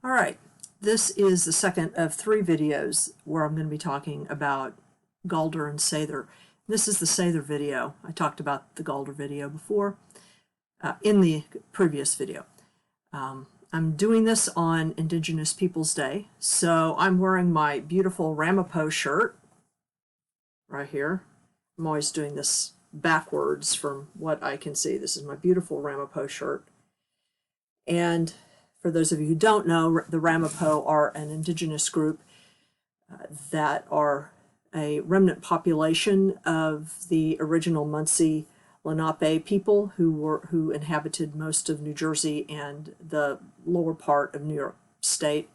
All right, this is the second of 3 videos where I'm going to be talking about Galdr and Seidr. This is the Seidr video. I talked about the Galdr video before in the previous video. I'm doing this on Indigenous Peoples Day, so I'm wearing my beautiful Ramapo shirt right here. I'm always doing this backwards from what I can see. This is my beautiful Ramapo shirt. And for those of you who don't know, the Ramapo are an indigenous group that are a remnant population of the original Munsee Lenape people who inhabited most of New Jersey and the lower part of New York State.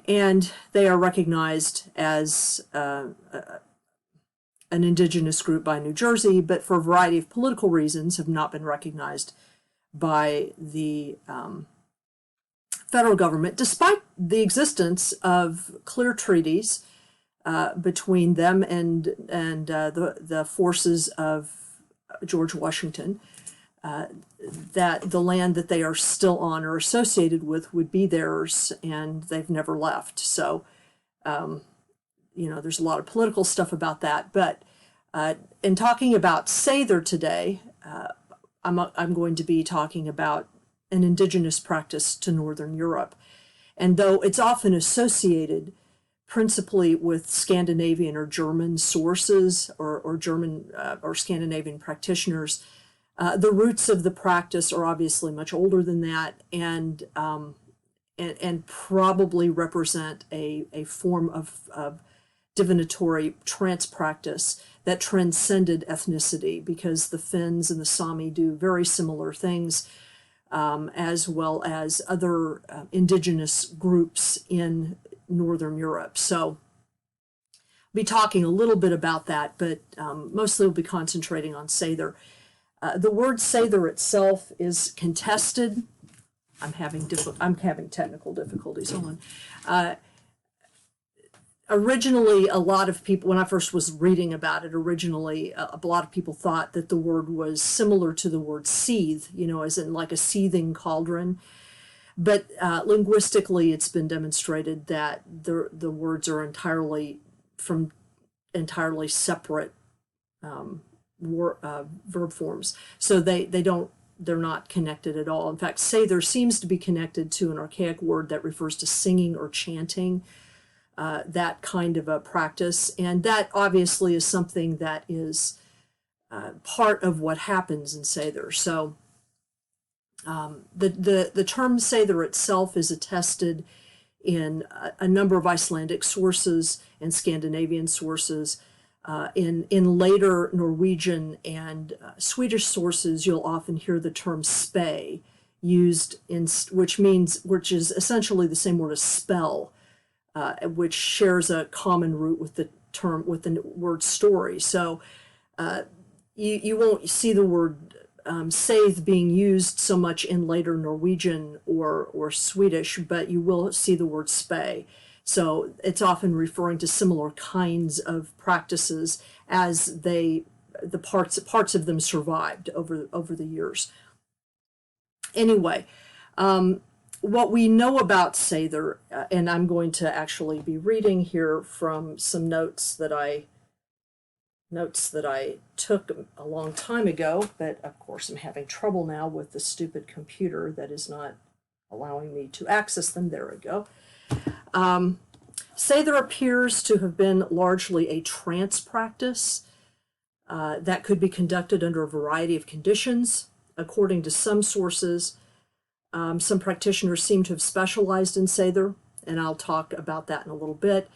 And they are recognized as an indigenous group by New Jersey, but for a variety of political reasons have not been recognized by the federal government, despite the existence of clear treaties between them and the forces of George Washington, that the land that they are still on or associated with would be theirs, and they've never left. So, you know, there's a lot of political stuff about that. But in talking about Seidr today, I'm going to be talking about an indigenous practice to Northern Europe. And though it's often associated principally with Scandinavian or German sources or German or Scandinavian practitioners, the roots of the practice are obviously much older than that, and probably represent a form of divinatory trance practice that transcended ethnicity, because the Finns and the Sami do very similar things, as well as other indigenous groups in Northern Europe. So I'll be talking a little bit about that, but mostly we'll be concentrating on Seidr. The word Seidr itself is contested. I'm having technical difficulties. Hold on. Originally, a lot of people, when I first was reading about it, originally a lot of people thought that the word was similar to the word seethe, you know, as in like a seething cauldron. But linguistically, it's been demonstrated that the words are entirely separate verb forms. So they're not connected at all. In fact, Seidr seems to be connected to an archaic word that refers to singing or chanting. That kind of a practice, and that obviously is something that is part of what happens in Seidr. So the term Seidr itself is attested in a number of Icelandic sources and Scandinavian sources. In later Norwegian and Swedish sources, you'll often hear the term "spay" used which is essentially the same word as spell. Which shares a common root with the word story. So you won't see the word seithe being used so much in later Norwegian or Swedish, but you will see the word spay. So it's often referring to similar kinds of practices as the parts of them survived over the years. Anyway. What we know about Seidr, and I'm going to actually be reading here from some notes that I took a long time ago, but of course I'm having trouble now with the stupid computer that is not allowing me to access them. There we go. Seidr appears to have been largely a trance practice that could be conducted under a variety of conditions. According to some sources, some practitioners seem to have specialized in Seidr, and I'll talk about that in a little bit,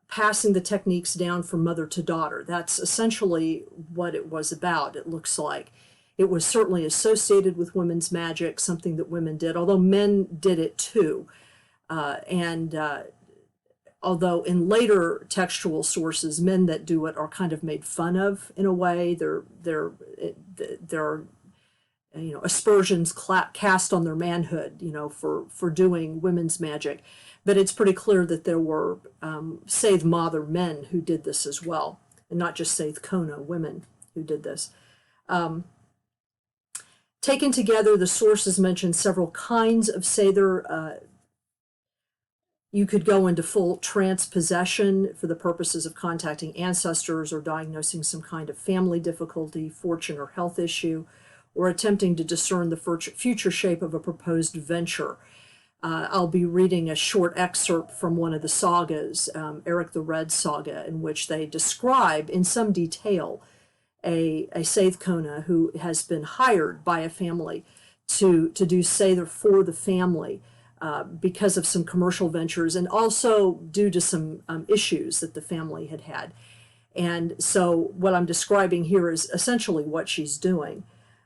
passing the techniques down from mother to daughter. That's essentially what it was about, it looks like. It was certainly associated with women's magic, something that women did, although men did it too. Although in later textual sources, men that do it are kind of made fun of in a way. There are aspersions cast on their manhood, for doing women's magic. But it's pretty clear that there were Seidr Mother men who did this as well, and not just Seidr Kona women who did this. Taken together, the sources mention several kinds of Seidr. You could go into full trance possession for the purposes of contacting ancestors or diagnosing some kind of family difficulty, fortune, or health issue, or attempting to discern the future shape of a proposed venture. I'll be reading a short excerpt from one of the sagas, Eric the Red saga, in which they describe in some detail a Seidr who has been hired by a family to do Seidr for the family because of some commercial ventures and also due to some issues that the family had had. And so what I'm describing here is essentially what she's doing.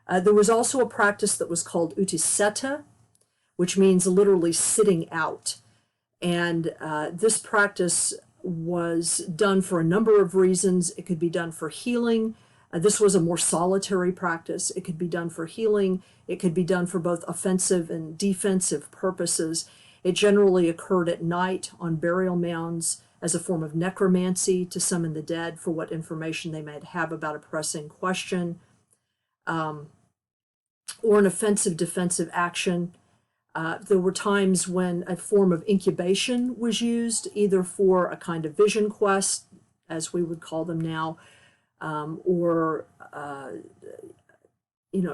There was also a practice that was called utiseta, which means literally sitting out. And this practice was done for a number of reasons. It could be done for healing. This was a more solitary practice. It could be done for healing. It could be done for both offensive and defensive purposes. It generally occurred at night on burial mounds as a form of necromancy to summon the dead for what information they might have about a pressing question, or an offensive defensive action. There were times when a form of incubation was used, either for a kind of vision quest, as we would call them now, or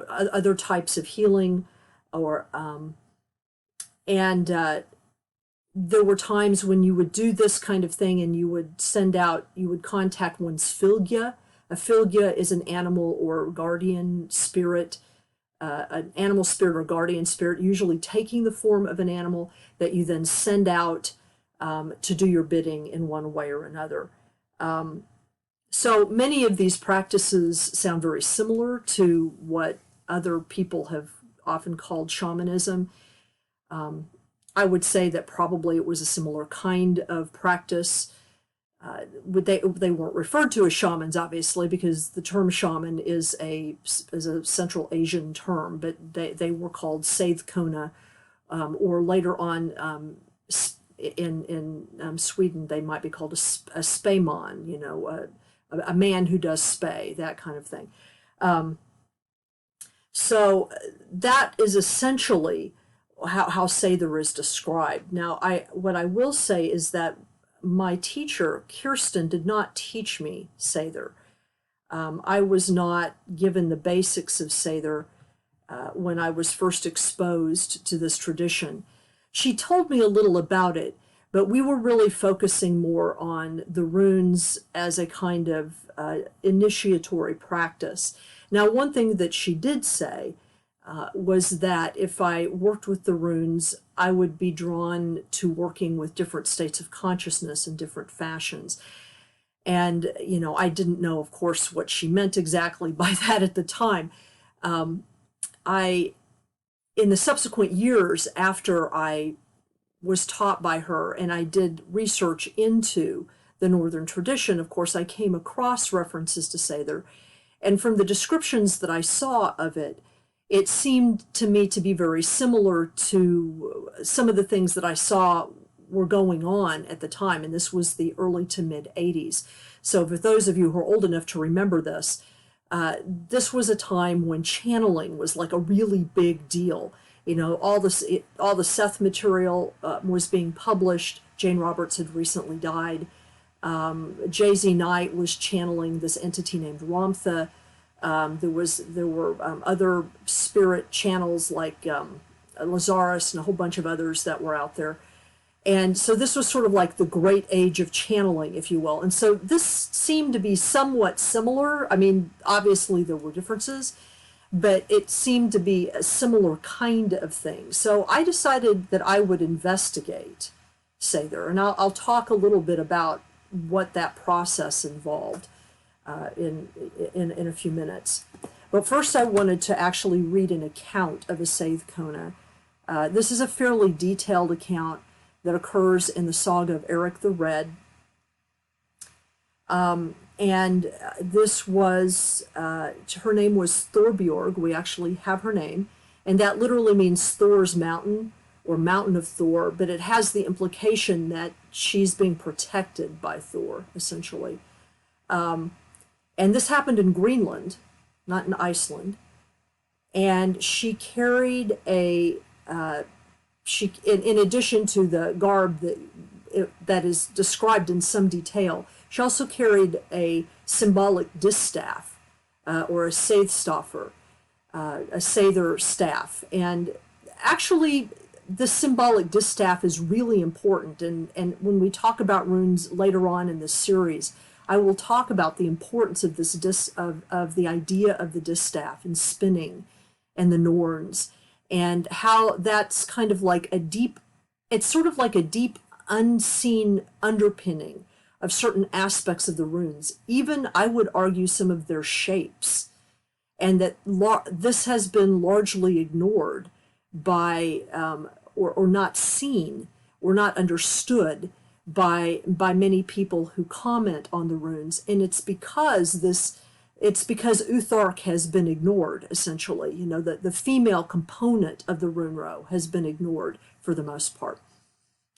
other types of healing, or there were times when you would do this kind of thing and you would contact one's fylgja. A fylgja is an animal or guardian spirit, an animal spirit or guardian spirit, usually taking the form of an animal that you then send out to do your bidding in one way or another. So many of these practices sound very similar to what other people have often called shamanism. I would say that probably it was a similar kind of practice. They weren't referred to as shamans, obviously, because the term shaman is a Central Asian term, but they were called Seidr, or later on in Sweden they might be called a spaeman, a man who does spay, that kind of thing. So that is essentially how Seidr is described. Now, what I will say is that my teacher, Kirsten, did not teach me Seidr. I was not given the basics of Seidr when I was first exposed to this tradition. She told me a little about it, but we were really focusing more on the runes as a kind of initiatory practice. Now, one thing that she did say was that if I worked with the runes, I would be drawn to working with different states of consciousness in different fashions. And, I didn't know, of course, what she meant exactly by that at the time. In the subsequent years after I was taught by her and I did research into the Northern tradition, of course, I came across references to Seidr. And from the descriptions that I saw of it, it seemed to me to be very similar to some of the things that I saw were going on at the time. And this was the early to mid 80s. So for those of you who are old enough to remember this, this was a time when channeling was like a really big deal. All the Seth material was being published. Jane Roberts had recently died. J.Z. Knight was channeling this entity named Ramtha. There were other spirit channels like Lazarus and a whole bunch of others that were out there. And so this was sort of like the great age of channeling, if you will. And so this seemed to be somewhat similar. I mean, obviously there were differences, but it seemed to be a similar kind of thing. So I decided that I would investigate Seidr, and I'll talk a little bit about what that process involved in a few minutes. But first I wanted to actually read an account of a Seidr. This is a fairly detailed account that occurs in the saga of Eric the Red. And this was, her name was Thorbjorg. We actually have her name. And that literally means Thor's mountain, or mountain of Thor, but it has the implication that she's being protected by Thor, essentially. And this happened in Greenland, not in Iceland. and she carried in addition to the garb that is described in some detail, she also carried a symbolic distaff, or a Seidr, a Seidr staff. And actually, the symbolic distaff is really important. And when we talk about runes later on in this series, I will talk about the importance of this of the idea of the distaff and spinning and the Norns, and how that's kind of like it's sort of like a deep unseen underpinning of certain aspects of the runes, even I would argue some of their shapes, and that this has been largely ignored by or not seen or not understood by many people who comment on the runes. And it's because Uthark has been ignored, essentially. You know, the female component of the rune row has been ignored for the most part.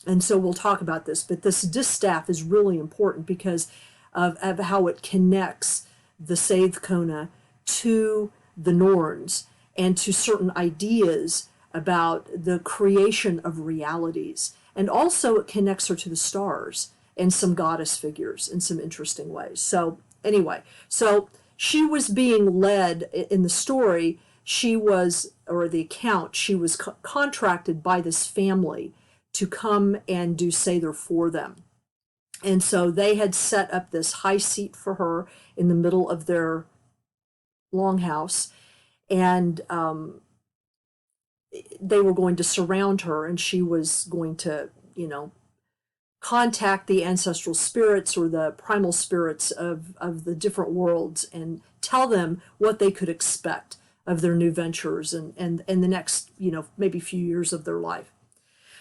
And so we'll talk about this, but this distaff is really important because of how it connects the Seidr to the Norns and to certain ideas about the creation of realities. And also it connects her to the stars and some goddess figures in some interesting ways. So anyway, so she was being led in the story, or the account, she was contracted by this family to come and do Seidr for them. And so they had set up this high seat for her in the middle of their longhouse, and they were going to surround her, and she was going to, contact the ancestral spirits or the primal spirits of the different worlds and tell them what they could expect of their new ventures and the next, maybe few years of their life.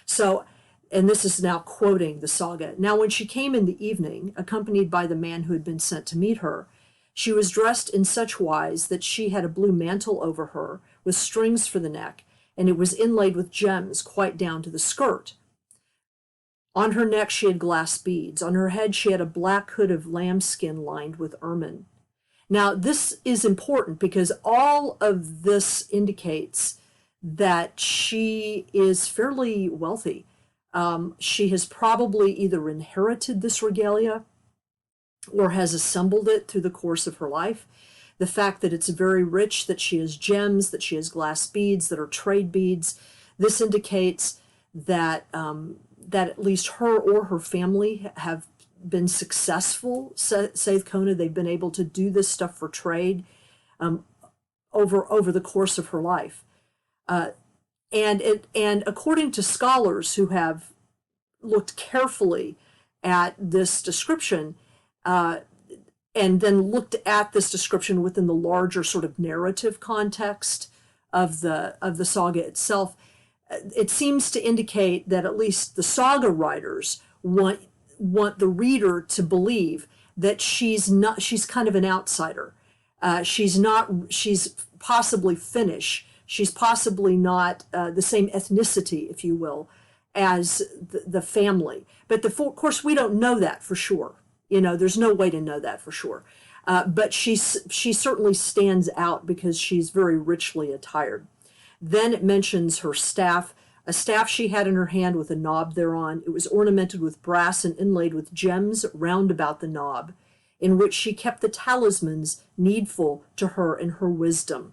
So, and this is now quoting the saga. Now, when she came in the evening, accompanied by the man who had been sent to meet her, she was dressed in such wise that she had a blue mantle over her with strings for the neck, and it was inlaid with gems quite down to the skirt. On her neck she had glass beads. On her head she had a black hood of lambskin lined with ermine. Now, this is important because all of this indicates that she is fairly wealthy. She has probably either inherited this regalia or has assembled it through the course of her life. The fact that it's very rich, that she has gems, that she has glass beads, that are trade beads, this indicates that that at least her or her family have been successful. Seidr, they've been able to do this stuff for trade over the course of her life. And according to scholars who have looked carefully at this description, and then looked at this description within the larger sort of narrative context of the saga itself, it seems to indicate that at least the saga writers want the reader to believe that she's kind of an outsider. She's possibly Finnish. She's possibly not the same ethnicity, if you will, as the family. But of course, we don't know that for sure. There's no way to know that for sure. But she certainly stands out because she's very richly attired. Then it mentions her staff, a staff she had in her hand with a knob thereon. It was ornamented with brass and inlaid with gems round about the knob, in which she kept the talismans needful to her in her wisdom.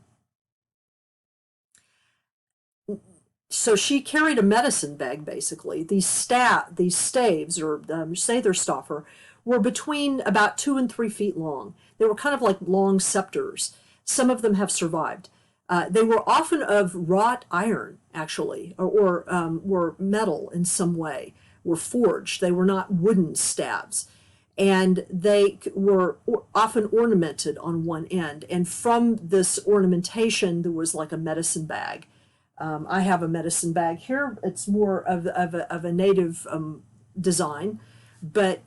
So she carried a medicine bag, basically. These staves, or Seidr, were between about 2 and 3 feet long. They were kind of like long scepters. Some of them have survived. They were often of wrought iron, actually, or were metal in some way, were forged. They were not wooden staves. And they were often ornamented on one end. And from this ornamentation, there was like a medicine bag. I have a medicine bag here. It's more of a native design, but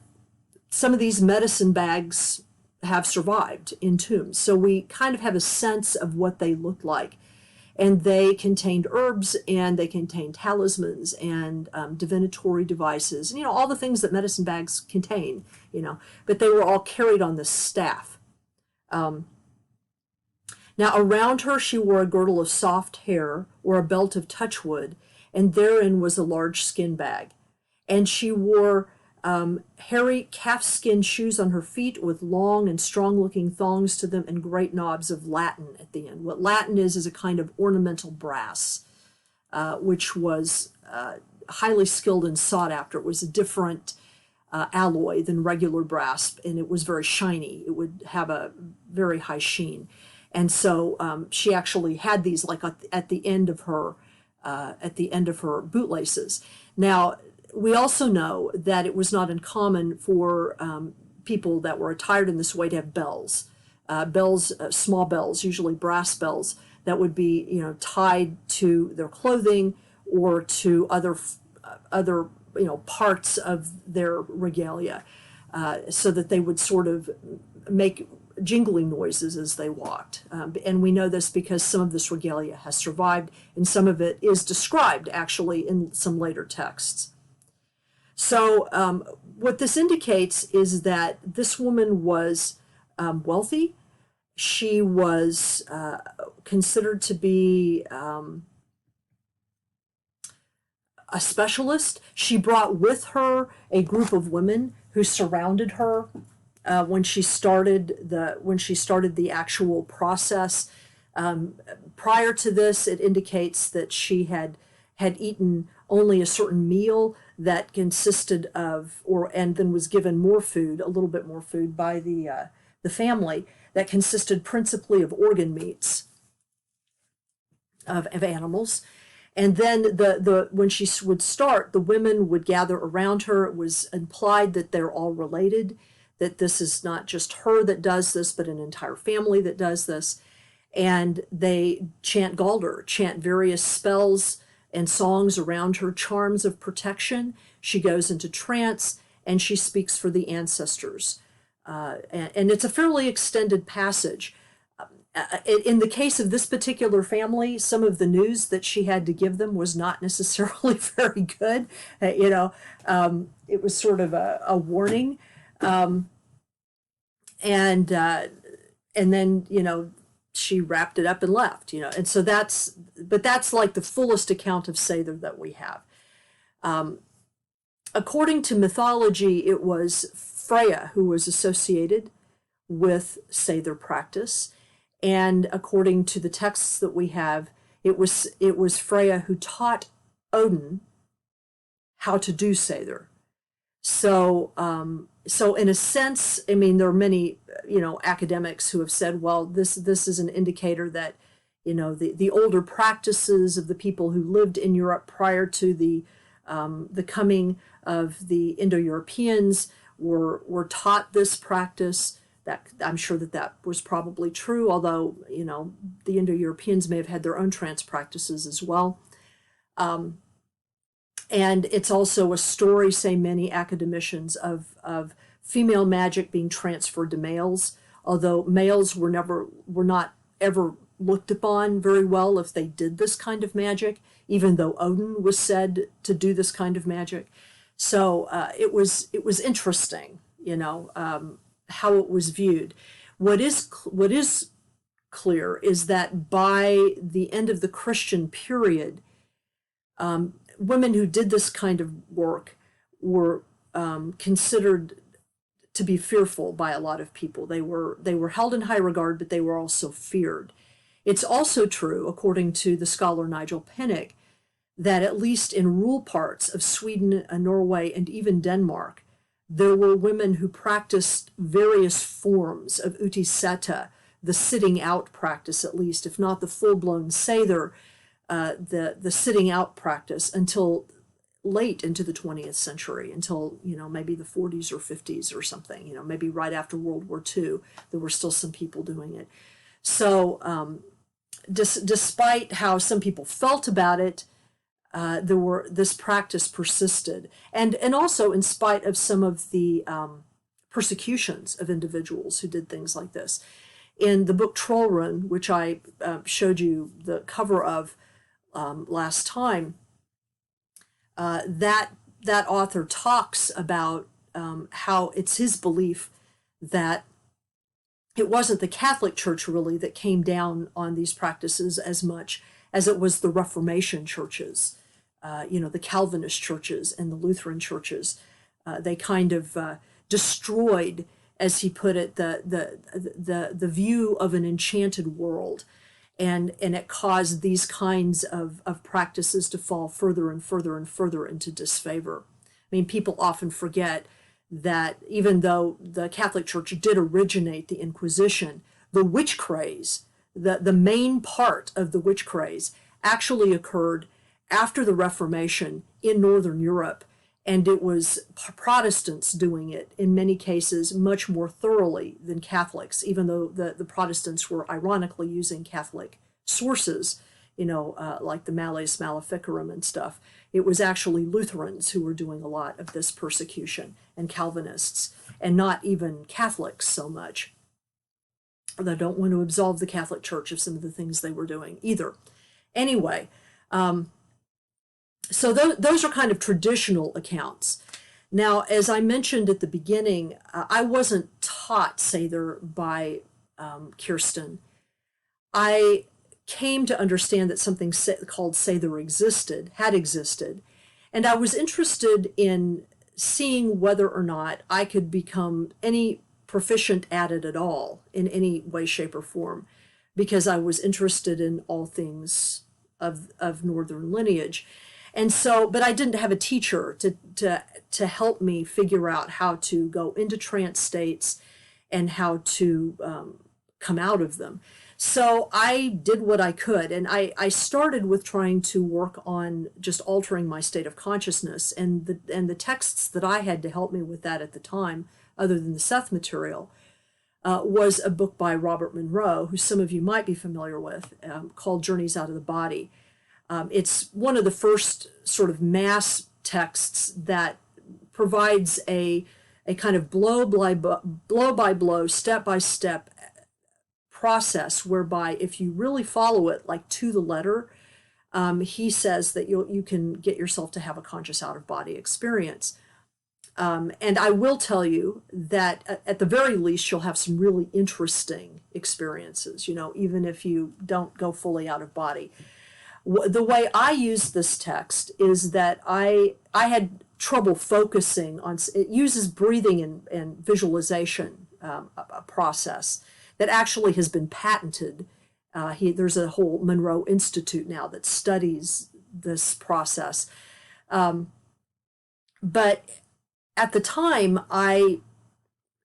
some of these medicine bags have survived in tombs. So we kind of have a sense of what they looked like. And they contained herbs, and they contained talismans and divinatory devices, and, all the things that medicine bags contain, but they were all carried on this staff. Now around her she wore a girdle of soft hair, or a belt of touchwood, and therein was a large skin bag. And she wore hairy calfskin shoes on her feet with long and strong-looking thongs to them and great knobs of latten at the end. What latten is a kind of ornamental brass, which was highly skilled and sought after. It was a different alloy than regular brass, and it was very shiny. It would have a very high sheen. And so she actually had these like at the end of her bootlaces. Now, we also know that it was not uncommon for people that were attired in this way to have bells, small bells, usually brass bells, that would be, tied to their clothing or to other parts of their regalia, so that they would sort of make jingling noises as they walked. And we know this because some of this regalia has survived, and some of it is described actually in some later texts. So what this indicates is that this woman was wealthy. She was considered to be a specialist. She brought with her a group of women who surrounded her when she started the actual process. Prior to this, it indicates that she had eaten only a certain meal that consisted of, and then was given more food, a little bit more food by the family, that consisted principally of organ meats of animals. And then when she would start, the women would gather around her. It was implied that they're all related, that this is not just her that does this, but an entire family that does this. And they chant Galdr, chant various spells and songs around her, charms of protection. She goes into trance, and she speaks for the ancestors. And it's a fairly extended passage. In the case of this particular family, some of the news that she had to give them was not necessarily very good. It was sort of a warning. And then, she wrapped it up and left, and so that's like the fullest account of Seidr that we have. According to mythology, it was Freya who was associated with Seidr practice. And according to the texts that we have, it was Freya who taught Odin how to do Seidr. So in a sense, I mean, there are many, academics who have said, well, this is an indicator that, the older practices of the people who lived in Europe prior to the coming of the Indo-Europeans were taught this practice. That I'm sure that was probably true, although, the Indo-Europeans may have had their own trance practices as well. And it's also a story, say many academicians, of female magic being transferred to males, although males were not ever looked upon very well if they did this kind of magic, even though Odin was said to do this kind of magic. So it was interesting, how it was viewed. What is clear is that by the end of the Christian period, women who did this kind of work were considered to be fearful by a lot of people. They were held in high regard, but they were also feared. It's also true, according to the scholar Nigel Pinnock, that at least in rural parts of Sweden, Norway, and even Denmark, there were women who practiced various forms of utiseta, the sitting out practice at least, if not the full-blown Seidr, the sitting out practice, until late into the 20th century, until maybe the 40s or 50s or something, maybe right after World War II, there were still some people doing it. So despite how some people felt about it, this practice persisted, and also in spite of some of the persecutions of individuals who did things like this. In the book Trollrun, which I showed you the cover of last time, that author talks about how it's his belief that it wasn't the Catholic Church really that came down on these practices as much as it was the Reformation churches, the Calvinist churches and the Lutheran churches. They kind of destroyed, as he put it, the view of an enchanted world. And it caused these kinds of practices to fall further and further and further into disfavor. I mean, people often forget that even though the Catholic Church did originate the Inquisition, the witch craze, the main part of the witch craze, actually occurred after the Reformation in Northern Europe. And it was Protestants doing it, in many cases, much more thoroughly than Catholics, even though the Protestants were ironically using Catholic sources, like the Malleus Maleficarum and stuff. It was actually Lutherans who were doing a lot of this persecution, and Calvinists, and not even Catholics so much. I don't want to absolve the Catholic Church of some of the things they were doing either. Anyway, so those are kind of traditional accounts. Now, as I mentioned at the beginning, I wasn't taught Seidr by Kirsten. I came to understand that something called Seidr had existed, and I was interested in seeing whether or not I could become any proficient at it at all in any way, shape, or form, because I was interested in all things of Northern lineage. And so, but I didn't have a teacher to help me figure out how to go into trance states and how to come out of them. So I did what I could, and I started with trying to work on just altering my state of consciousness, and the texts that I had to help me with that at the time, other than the Seth material, was a book by Robert Monroe, who some of you might be familiar with, called Journeys Out of the Body. It's one of the first sort of mass texts that provides a kind of blow by blow, step by step process whereby if you really follow it like to the letter, he says that you can get yourself to have a conscious out-of-body experience. And I will tell you that at the very least, you'll have some really interesting experiences, even if you don't go fully out of body. The way I use this text is that I had trouble focusing on, it uses breathing and visualization, a process that actually has been patented. There's a whole Monroe Institute now that studies this process. But at the time, I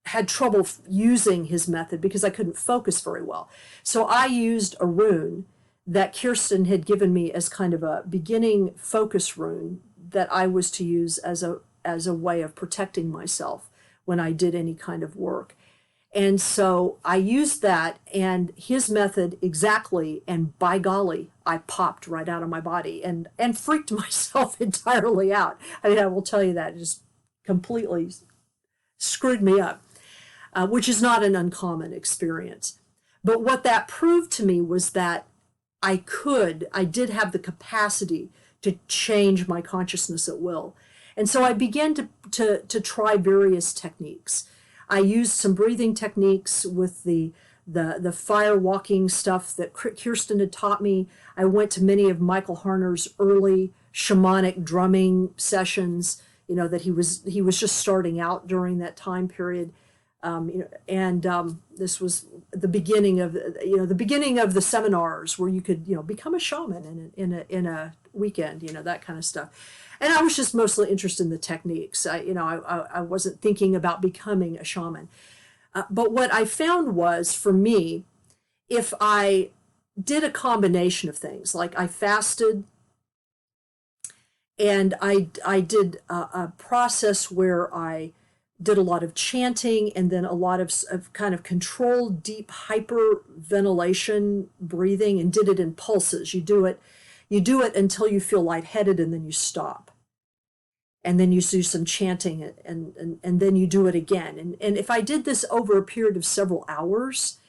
had trouble using his method because I couldn't focus very well. So I used a rune that Kirsten had given me as kind of a beginning focus rune that I was to use as a way of protecting myself when I did any kind of work. And so I used that and his method exactly, and by golly, I popped right out of my body and freaked myself entirely out. I mean, I will tell you that, it just completely screwed me up, which is not an uncommon experience. But what that proved to me was that I did have the capacity to change my consciousness at will. And so I began to try various techniques. I used some breathing techniques with the fire walking stuff that Kirsten had taught me. I went to many of Michael Harner's early shamanic drumming sessions, that he was just starting out during that time period. This was the beginning of the seminars where you could become a shaman in a weekend, that kind of stuff. And I was just mostly interested in the techniques. I wasn't thinking about becoming a shaman. But what I found was, for me, if I did a combination of things, like I fasted, and I did a process where I did a lot of chanting and then a lot of kind of controlled deep hyperventilation breathing, and did it in pulses. You do it until you feel lightheaded, and then you stop. And then you do some chanting, and then you do it again. And if I did this over a period of several hours,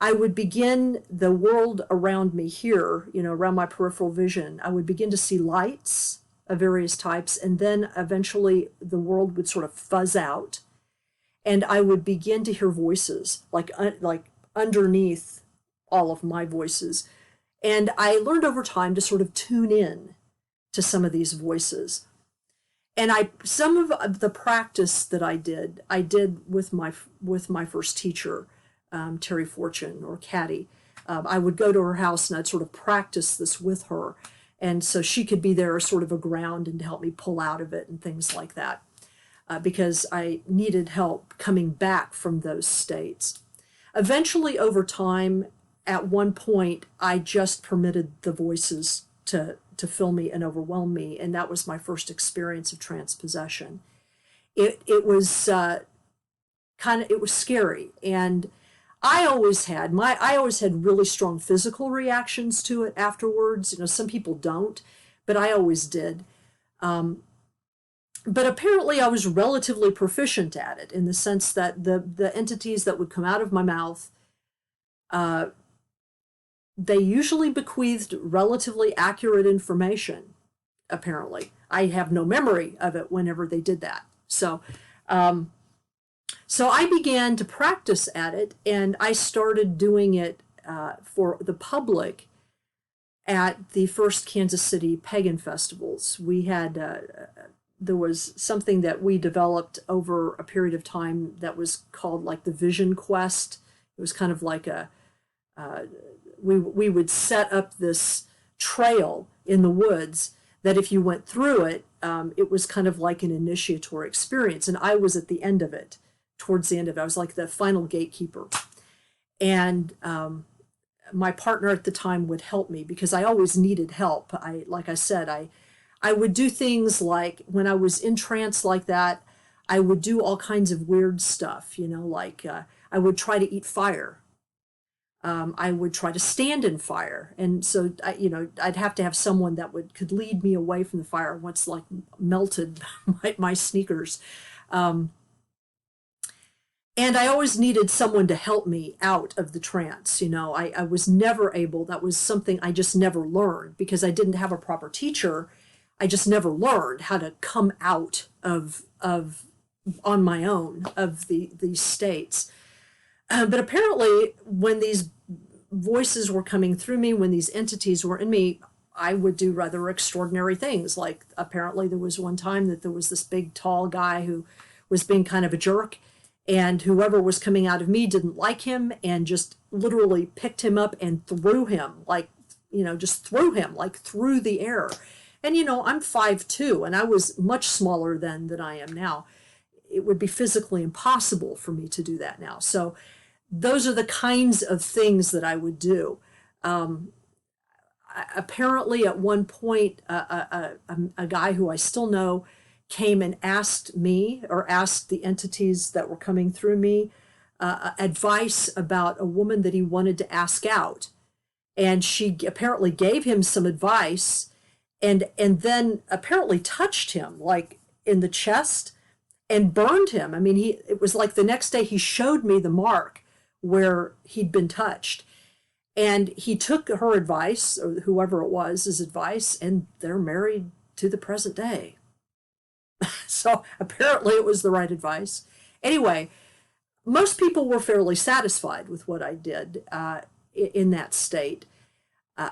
I would begin, the world around me here, around my peripheral vision, I would begin to see lights of various types, and then eventually the world would sort of fuzz out. and I would begin to hear voices like underneath all of my voices. And I learned over time to sort of tune in to some of these voices. And some of the practice that I did with my first teacher, Terry Fortune, or Caddy. I would go to her house and I'd sort of practice this with her, and so she could be there as sort of a ground and to help me pull out of it and things like that, because I needed help coming back from those states. Eventually, over time, at one point, I just permitted the voices to fill me and overwhelm me, and that was my first experience of transpossession. It was it was scary, and I always had really strong physical reactions to it afterwards. You know, some people don't, but I always did. But apparently I was relatively proficient at it, in the sense that the entities that would come out of my mouth, they usually bequeathed relatively accurate information, apparently. I have no memory of it whenever they did that. So I began to practice at it, and I started doing it for the public at the first Kansas City pagan festivals. We had, there was something that we developed over a period of time that was called like the Vision Quest. It was kind of like we would set up this trail in the woods that if you went through it, it was kind of like an initiatory experience. And I was at the end of it, towards the end of it. I was like the final gatekeeper. And my partner at the time would help me because I always needed help. Like I said, I would do things like, when I was in trance like that, I would do all kinds of weird stuff, you know, like I would try to eat fire. I would try to stand in fire. And so, I'd have to have someone that could lead me away from the fire once like melted my sneakers. And I always needed someone to help me out of the trance. You know, I was never able, that was something I just never learned because I didn't have a proper teacher. I just never learned how to come out of on my own of these states. But apparently when these voices were coming through me, when these entities were in me, I would do rather extraordinary things. Like apparently there was one time that there was this big tall guy who was being kind of a jerk, and whoever was coming out of me didn't like him and just literally picked him up and threw him, like, just threw him like through the air. And, I'm 5'2", and I was much smaller then than I am now. It would be physically impossible for me to do that now. So those are the kinds of things that I would do. Apparently at one point, a guy who I still know came and asked me, or asked the entities that were coming through me, advice about a woman that he wanted to ask out. And she apparently gave him some advice, and then apparently touched him like in the chest and burned him. I mean, it was like the next day he showed me the mark where he'd been touched. And he took her advice, or whoever it was, his advice, and they're married to the present day. So apparently it was the right advice. Anyway, most people were fairly satisfied with what I did in that state.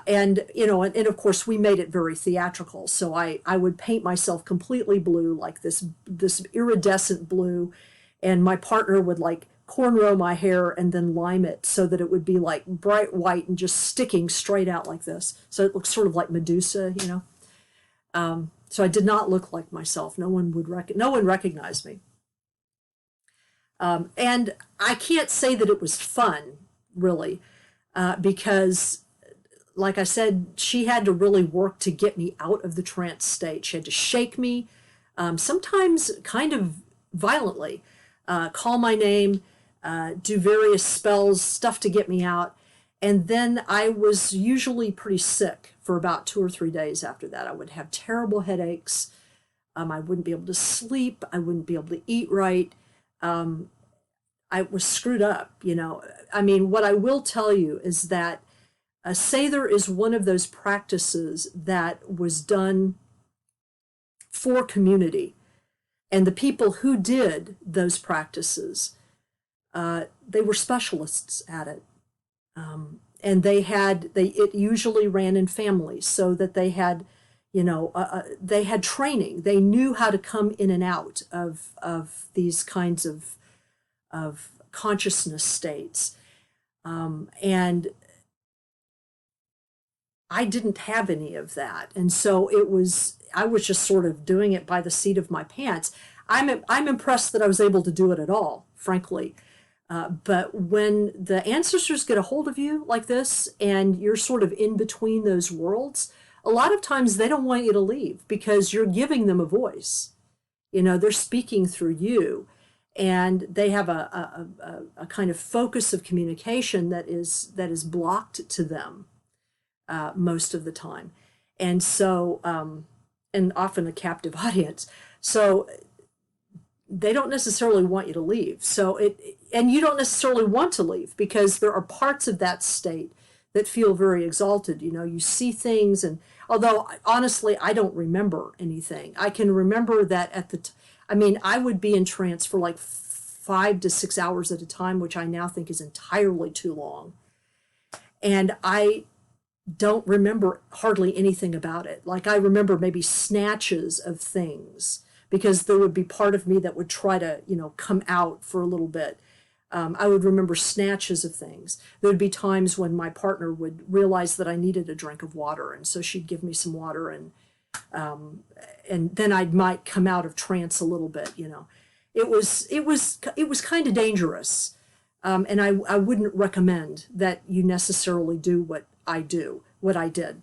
And of course we made it very theatrical. So I would paint myself completely blue, like this iridescent blue, and my partner would like cornrow my hair and then lime it so that it would be like bright white and just sticking straight out like this. So it looks sort of like Medusa, So I did not look like myself. No one recognized me. And I can't say that it was fun, really, because, like I said, she had to really work to get me out of the trance state. She had to shake me, sometimes kind of violently, call my name, do various spells, stuff to get me out. And then I was usually pretty sick for about 2 or 3 days after that. I would have terrible headaches. I wouldn't be able to sleep. I wouldn't be able to eat right. I was screwed up, I mean, what I will tell you is that Seidr is one of those practices that was done for community. And the people who did those practices, they were specialists at it. And it usually ran in families, so that they had, they had training. They knew how to come in and out of these kinds of consciousness states. And I didn't have any of that. And so I was just sort of doing it by the seat of my pants. I'm impressed that I was able to do it at all, frankly. But when the ancestors get a hold of you like this, and you're sort of in between those worlds, a lot of times they don't want you to leave, because you're giving them a voice. They're speaking through you, and they have a kind of focus of communication that is blocked to them most of the time. And so, and often a captive audience. So they don't necessarily want you to leave. And you don't necessarily want to leave, because there are parts of that state that feel very exalted. You see things, and although honestly, I don't remember anything. I can remember that I would be in trance for like 5 to 6 hours at a time, which I now think is entirely too long. And I don't remember hardly anything about it. Like, I remember maybe snatches of things, because there would be part of me that would try to, come out for a little bit. I would remember snatches of things. There would be times when my partner would realize that I needed a drink of water, and so she'd give me some water, and then I might come out of trance a little bit. It was kind of dangerous, and I wouldn't recommend that you necessarily do what I did.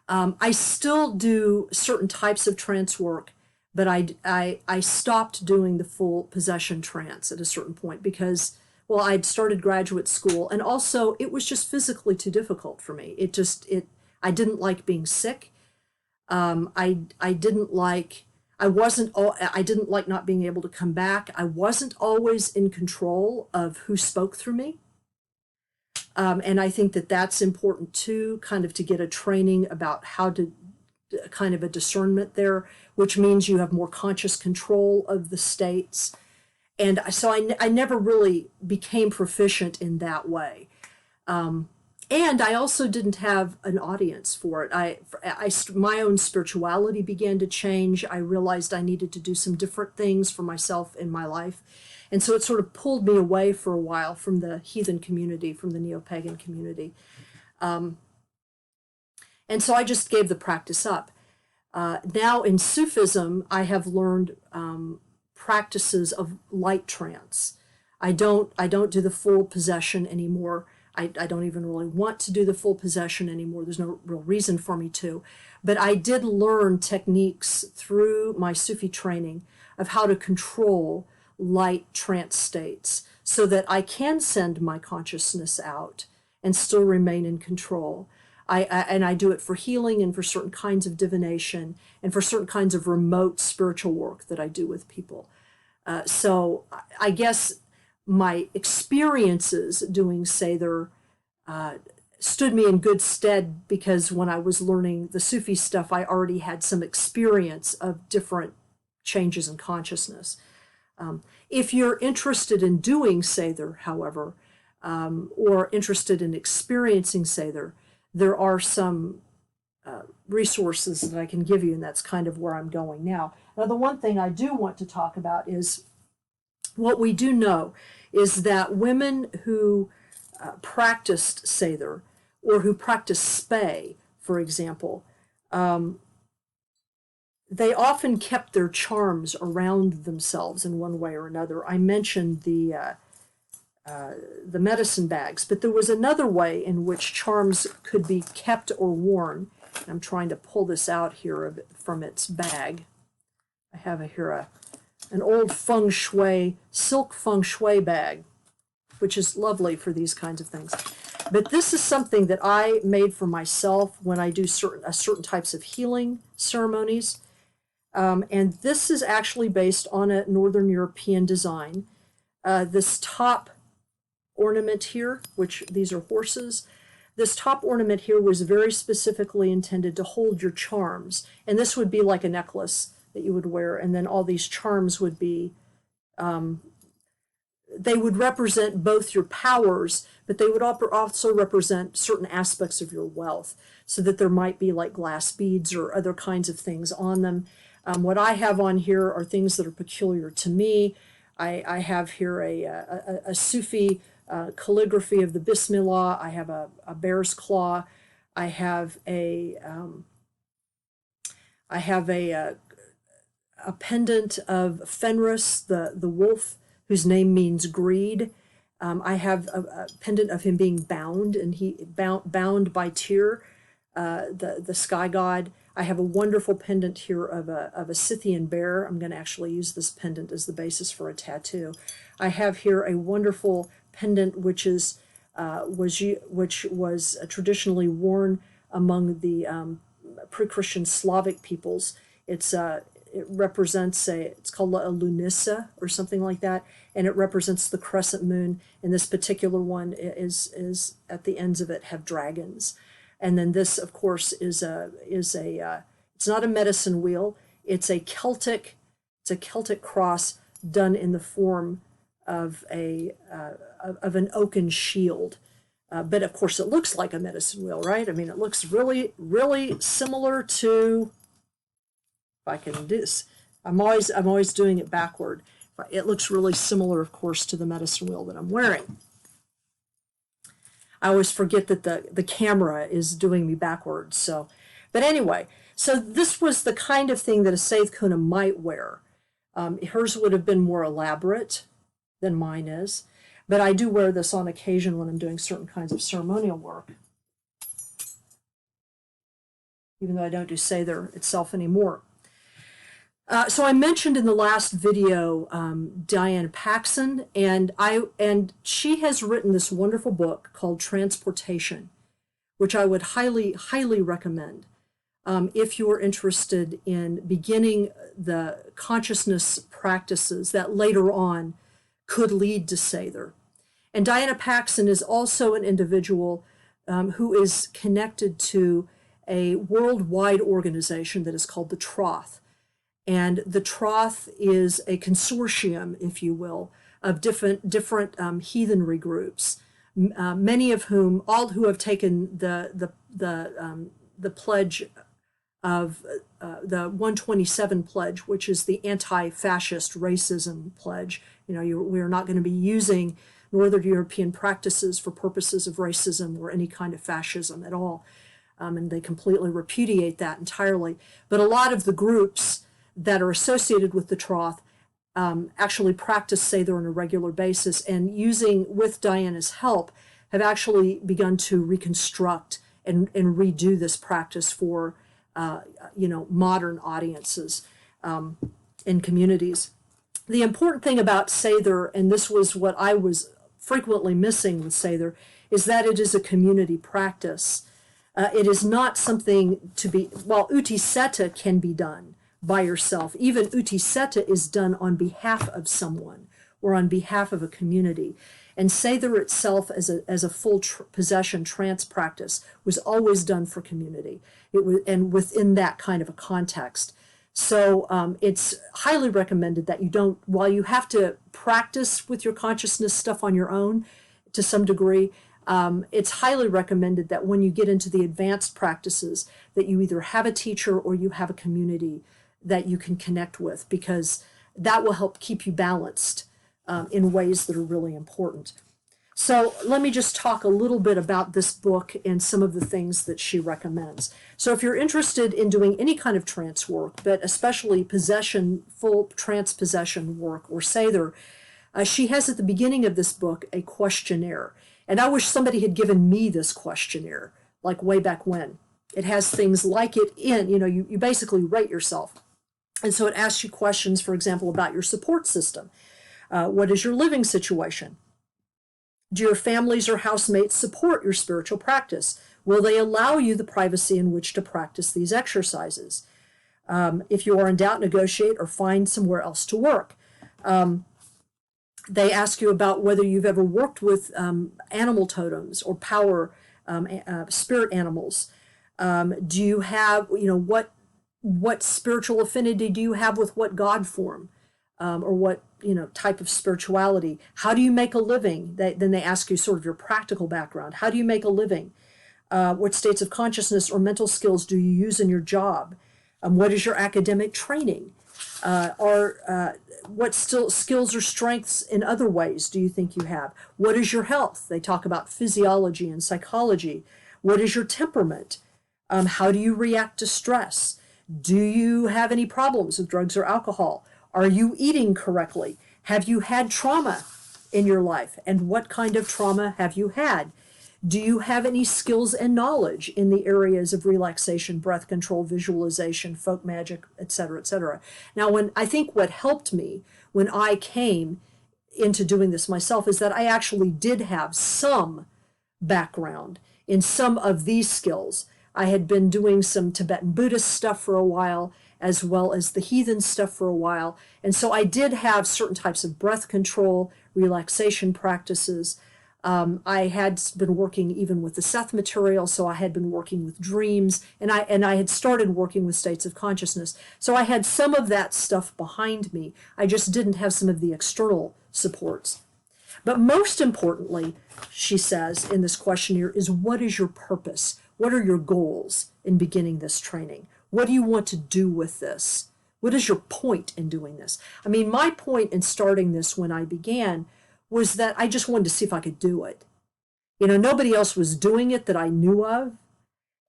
I still do certain types of trance work, but I stopped doing the full possession trance at a certain point, because, well, I'd started graduate school, and also it was just physically too difficult for me. I didn't like being sick. I didn't like not being able to come back. I wasn't always in control of who spoke through me. And I think that that's important too, kind of to get a training about how to, kind of a discernment there, which means you have more conscious control of the states. And so I never really became proficient in that way. And I also didn't have an audience for it. My own spirituality began to change. I realized I needed to do some different things for myself in my life. And so it sort of pulled me away for a while from the heathen community, from the neo-pagan community. And so I just gave the practice up. Now in Sufism, I have learned practices of light trance. I don't do the full possession anymore. I don't even really want to do the full possession anymore. There's no real reason for me to. But I did learn techniques through my Sufi training of how to control light trance states, so that I can send my consciousness out and still remain in control. I do it for healing, and for certain kinds of divination, and for certain kinds of remote spiritual work that I do with people. So I guess my experiences doing Seidr stood me in good stead, because when I was learning the Sufi stuff, I already had some experience of different changes in consciousness. If you're interested in doing Seidr, however, or interested in experiencing Seidr, there are some resources that I can give you, and that's kind of where I'm going now. Now, the one thing I do want to talk about is what we do know is that women who practiced Seidr, or who practiced Spey, for example, they often kept their charms around themselves in one way or another. I mentioned the medicine bags, but there was another way in which charms could be kept or worn. I'm trying to pull this out here from its bag. I have here an old silk feng shui bag, which is lovely for these kinds of things. But this is something that I made for myself when I do certain types of healing ceremonies. And this is actually based on a Northern European design. This top ornament here, which these are horses, this top ornament here was very specifically intended to hold your charms. And this would be like a necklace that you would wear, and then all these charms would be, they would represent both your powers, but they would also represent certain aspects of your wealth, so that there might be like glass beads or other kinds of things on them. What I have on here are things that are peculiar to me. I have here a Sufi calligraphy of the Bismillah. I have a bear's claw. I have a pendant of Fenris, the wolf, whose name means greed. I have a pendant of him being bound, and he bound by Tyr, the sky god. I have a wonderful pendant here of a Scythian bear. I'm going to actually use this pendant as the basis for a tattoo. I have here a wonderful pendant which was traditionally worn among the pre-Christian Slavic peoples. It represents it's called a lunissa or something like that, and it represents the crescent moon. And this particular one is at the ends of it have dragons. And then this, of course, is it's not a medicine wheel. It's a Celtic cross done in the form of an oaken shield. But of course, it looks like a medicine wheel, right? I mean, it looks really, really similar to. If I can do this, I'm always doing it backward. It looks really similar, of course, to the medicine wheel that I'm wearing. I always forget that the camera is doing me backwards. So, but anyway, so this was the kind of thing that a Seidr Kuna might wear. Hers would have been more elaborate than mine is, but I do wear this on occasion when I'm doing certain kinds of ceremonial work, even though I don't do Seidr itself anymore. So I mentioned in the last video Diana Paxson, and she has written this wonderful book called Transportation, which I would highly, highly recommend if you are interested in beginning the consciousness practices that later on could lead to Seidr. And Diana Paxson is also an individual who is connected to a worldwide organization that is called the Troth. And the Troth is a consortium, if you will, of different heathenry groups, many of whom, all who have taken the pledge of the 127 pledge, which is the anti-fascist racism pledge. We are not going to be using Northern European practices for purposes of racism or any kind of fascism at all, and they completely repudiate that entirely. But a lot of the groups that are associated with the Troth actually practice Seidr on a regular basis, and with Diana's help, have actually begun to reconstruct and redo this practice for modern audiences in communities. The important thing about Seidr, and this was what I was frequently missing with Seidr, is that it is a community practice. It is not something to be, while Utiseta can be done by yourself. Even Utiseta is done on behalf of someone or on behalf of a community. And Seidr itself as a full possession trance practice was always done for community. It was, and within that kind of a context. So it's highly recommended that you don't, while you have to practice with your consciousness stuff on your own to some degree, it's highly recommended that when you get into the advanced practices that you either have a teacher or you have a community that you can connect with, because that will help keep you balanced in ways that are really important. So let me just talk a little bit about this book and some of the things that she recommends. So if you're interested in doing any kind of trance work, but especially full trance possession work or Seidr, she has at the beginning of this book a questionnaire. And I wish somebody had given me this questionnaire, like way back when. It has things like it in, you basically rate yourself. And so it asks you questions, for example, about your support system. What is your living situation? Do your families or housemates support your spiritual practice? Will they allow you the privacy in which to practice these exercises? If you are in doubt, negotiate or find somewhere else to work. They ask you about whether you've ever worked with animal totems or power spirit animals. Do you have, what spiritual affinity do you have with what God form, or what, type of spirituality? How do you make a living? Then they ask you sort of your practical background. How do you make a living? What states of consciousness or mental skills do you use in your job? What is your academic training? What skills or strengths in other ways do you think you have? What is your health? They talk about physiology and psychology. What is your temperament? How do you react to stress? Do you have any problems with drugs or alcohol? Are you eating correctly? Have you had trauma in your life? And what kind of trauma have you had? Do you have any skills and knowledge in the areas of relaxation, breath control, visualization, folk magic, et cetera, et cetera? Now, I think what helped me when I came into doing this myself is that I actually did have some background in some of these skills. I had been doing some Tibetan Buddhist stuff for a while, as well as the heathen stuff for a while. And so I did have certain types of breath control, relaxation practices. I had been working even with the Seth material, so I had been working with dreams, and I had started working with states of consciousness. So I had some of that stuff behind me. I just didn't have some of the external supports. But most importantly, she says in this questionnaire, is what is your purpose? What are your goals in beginning this training? What do you want to do with this? What is your point in doing this? I mean, my point in starting this when I began was that I just wanted to see if I could do it. Nobody else was doing it that I knew of,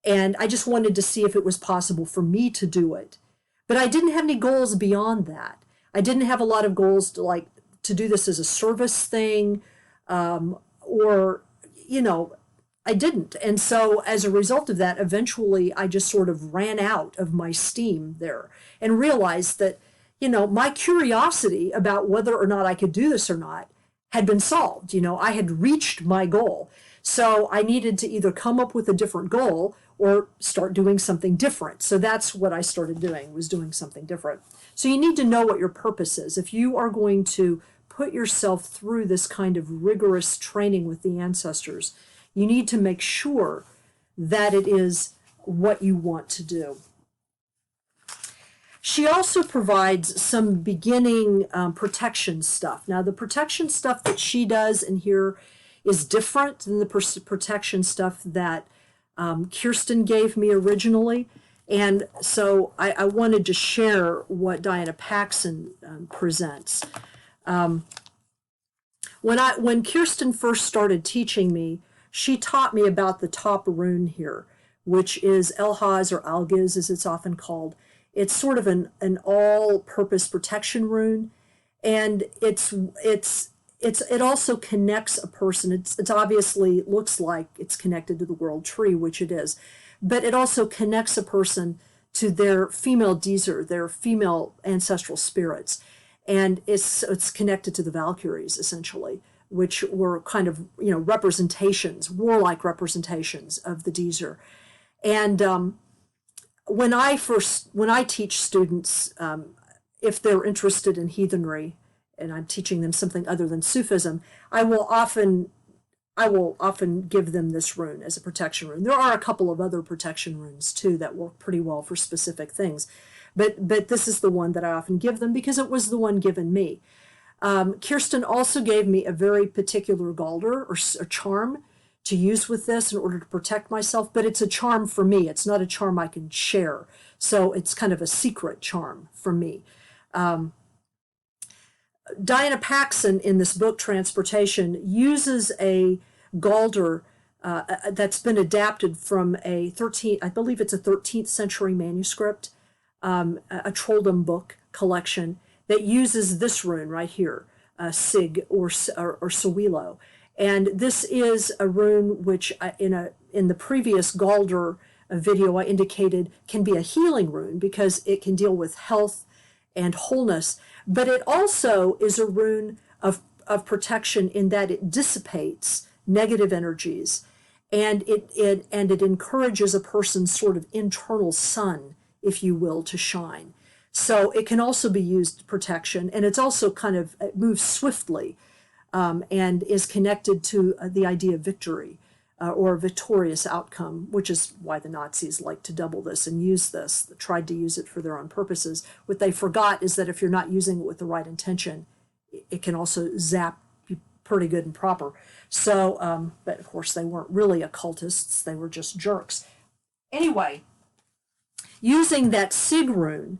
and I just wanted to see if it was possible for me to do it. But I didn't have any goals beyond that. I didn't have a lot of goals to do this as a service thing, or I didn't. And so as a result of that, eventually I just sort of ran out of my steam there and realized that, my curiosity about whether or not I could do this or not had been solved. I had reached my goal. So I needed to either come up with a different goal or start doing something different. So that's what I started doing, was doing something different. So you need to know what your purpose is. If you are going to put yourself through this kind of rigorous training with the ancestors, you need to make sure that it is what you want to do. She also provides some beginning protection stuff. Now, the protection stuff that she does in here is different than the protection stuff that Kirsten gave me originally. And so I wanted to share what Diana Paxson presents. When Kirsten first started teaching me, she taught me about the top rune here, which is Elhaz, or Algiz as it's often called. It's sort of an all-purpose protection rune, and it also connects a person. It's obviously looks like it's connected to the world tree, which it is, but it also connects a person to their female Dizr, their female ancestral spirits, and it's connected to the Valkyries essentially, which were kind of representations, warlike representations of the Dizr. And when I teach students, if they're interested in heathenry, and I'm teaching them something other than Sufism, I will often give them this rune as a protection rune. There are a couple of other protection runes too that work pretty well for specific things, but this is the one that I often give them because it was the one given me. Kirsten also gave me a very particular Galdr, or a charm, to use with this in order to protect myself, but it's a charm for me. It's not a charm I can share. So it's kind of a secret charm for me. Diana Paxson in this book, Transportation, uses a Galdr that's been adapted from I believe it's a 13th century manuscript, a trolldom book collection that uses this rune right here, Sig or Sawilo. And this is a rune which in the previous Galdr video I indicated can be a healing rune because it can deal with health and wholeness, but it also is a rune of protection in that it dissipates negative energies, and it encourages a person's sort of internal sun, if you will, to shine. So it can also be used protection, and it's also it moves swiftly, and is connected to the idea of victory. or a victorious outcome, which is why the Nazis like to double this and use this, tried to use it for their own purposes. What they forgot is that if you're not using it with the right intention, it can also zap you pretty good and proper. So, but of course they weren't really occultists, they were just jerks. Anyway, using that Sig rune,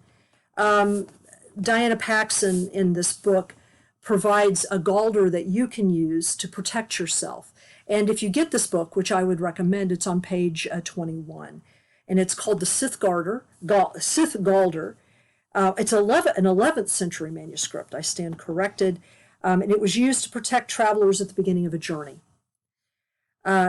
Diana Paxson in this book provides a Galdr that you can use to protect yourself. And if you get this book, which I would recommend, it's on page 21, and it's called the Sith Galdr. It's an 11th century manuscript. I stand corrected, and it was used to protect travelers at the beginning of a journey.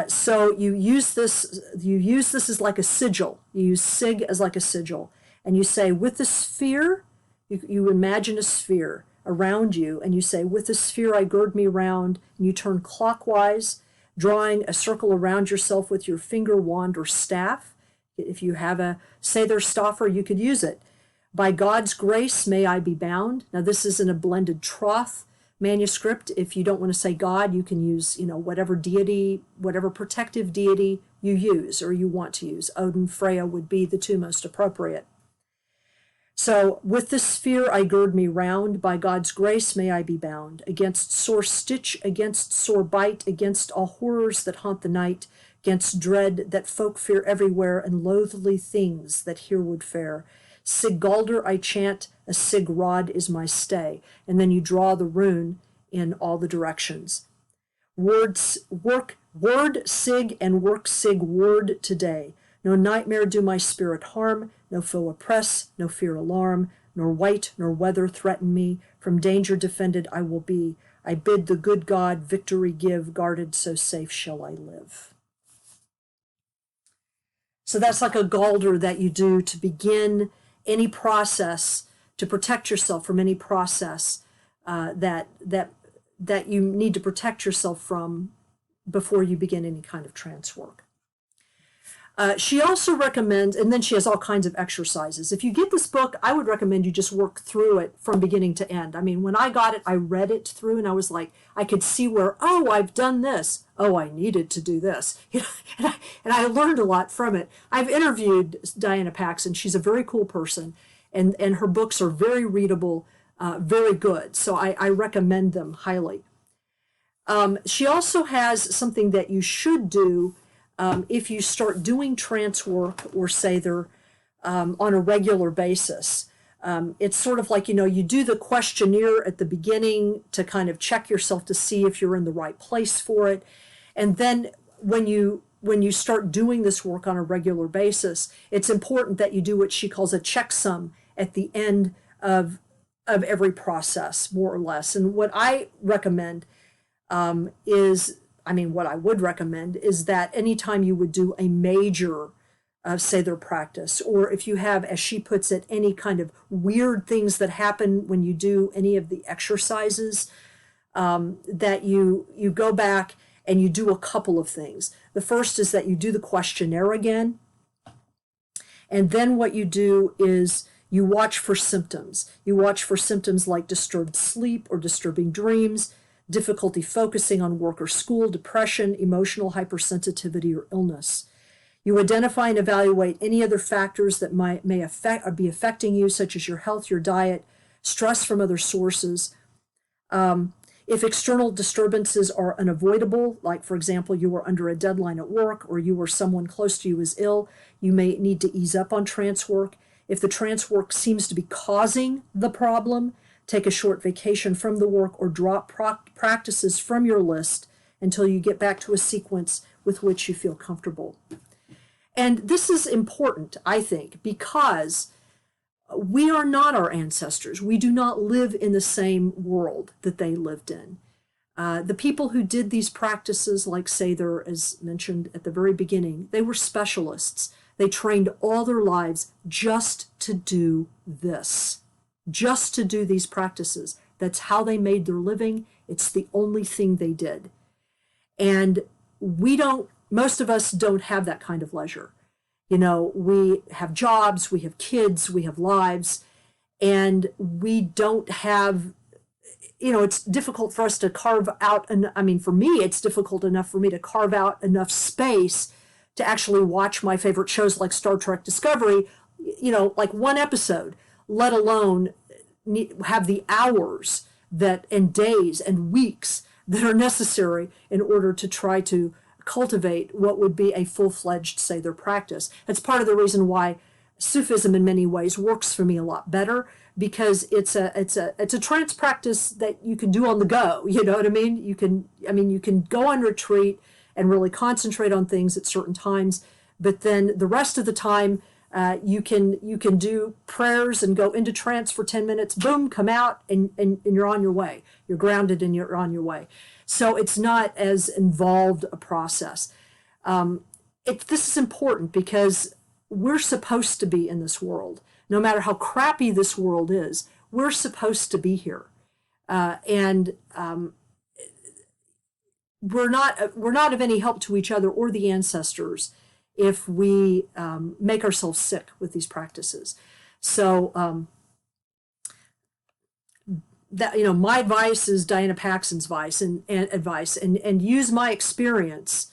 So you use this as like a sigil. You use Sig as like a sigil, and you say, with the sphere, you imagine a sphere around you, and you say, with the sphere I gird me round, and you turn clockwise, drawing a circle around yourself with your finger, wand, or staff. If you have a Seidr staffer, you could use it. By God's grace may I be bound. Now this is in a blended troth manuscript. If you don't want to say God, you can use, whatever deity, whatever protective deity you use or you want to use. Odin, Freya would be the two most appropriate. So, with the sphere I gird me round, by God's grace may I be bound, against sore stitch, against sore bite, against all horrors that haunt the night, against dread that folk fear everywhere, and loathly things that here would fare. Sig Galdr I chant, a Sig rod is my stay. And then you draw the rune in all the directions. Word Sig and work Sig word today. No nightmare do my spirit harm, no foe oppress, no fear alarm, nor wight nor weather threaten me. From danger defended I will be. I bid the good God victory give, guarded so safe shall I live. So that's like a Galdr that you do to begin any process, to protect yourself from any process that you need to protect yourself from before you begin any kind of trance work. She also recommends, and then she has all kinds of exercises. If you get this book, I would recommend you just work through it from beginning to end. I mean, when I got it, I read it through and I was like, I could see where, oh, I've done this. Oh, I needed to do this. And I learned a lot from it. I've interviewed Diana Paxson. She's a very cool person, and her books are very readable, very good. So I recommend them highly. She also has something that you should do if you start doing trance work or Seidr on a regular basis. It's sort of like, you do the questionnaire at the beginning to kind of check yourself to see if you're in the right place for it. And then when you start doing this work on a regular basis, it's important that you do what she calls a checksum at the end of every process, more or less. And what I recommend what I would recommend is that anytime you would do a major Seidr practice, or if you have, as she puts it, any kind of weird things that happen when you do any of the exercises, that you go back and you do a couple of things. The first is that you do the questionnaire again, and then what you do is you watch for symptoms. You watch for symptoms like disturbed sleep or disturbing dreams, difficulty focusing on work or school, depression, emotional hypersensitivity, or illness. You identify and evaluate any other factors that may be affecting you, such as your health, your diet, stress from other sources. If external disturbances are unavoidable, like, for example, you are under a deadline at work or you or someone close to you is ill, you may need to ease up on trance work. If the trance work seems to be causing the problem, take a short vacation from the work or drop practices from your list until you get back to a sequence with which you feel comfortable. And this is important, I think, because we are not our ancestors. We do not live in the same world that they lived in. The people who did these practices, like Seidr, as mentioned at the very beginning, they were specialists. They trained all their lives just to do this. Just to do these practices. That's how they made their living. It's the only thing they did. And most of us don't have that kind of leisure. We have jobs, we have kids, we have lives, and we don't have it's difficult for us to carve out, and I mean, for me, it's difficult enough for me to carve out enough space to actually watch my favorite shows like Star Trek Discovery, like one episode, let alone have the hours and days and weeks that are necessary in order to try to cultivate what would be a full-fledged Seidr practice. That's part of the reason why Sufism in many ways works for me a lot better, because it's a trance practice that you can do on the go. You know what I mean? You can go on retreat and really concentrate on things at certain times, but then the rest of the time you can do prayers and go into trance for 10 minutes, boom, come out, and you're on your way. You're grounded and you're on your way. So it's not as involved a process. This is important because we're supposed to be in this world. No matter how crappy this world is, we're supposed to be here. And we're not of any help to each other or the ancestors if we make ourselves sick with these practices. So my advice is Diana Paxson's advice, and use my experience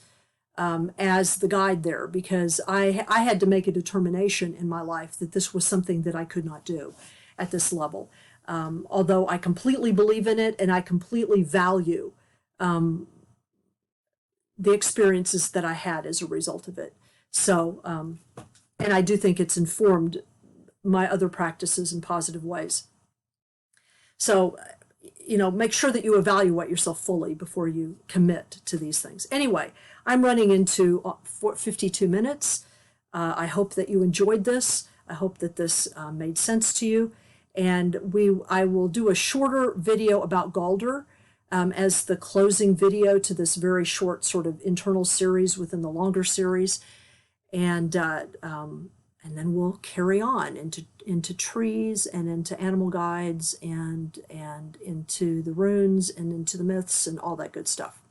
as the guide there, because I had to make a determination in my life that this was something that I could not do at this level. Although I completely believe in it and I completely value the experiences that I had as a result of it. So, and I do think it's informed my other practices in positive ways. So, make sure that you evaluate yourself fully before you commit to these things. Anyway, I'm running into 52 minutes. I hope that you enjoyed this. I hope that this made sense to you. And I will do a shorter video about Galdr as the closing video to this very short sort of internal series within the longer series. And then we'll carry on into trees and into animal guides and into the runes and into the myths and all that good stuff.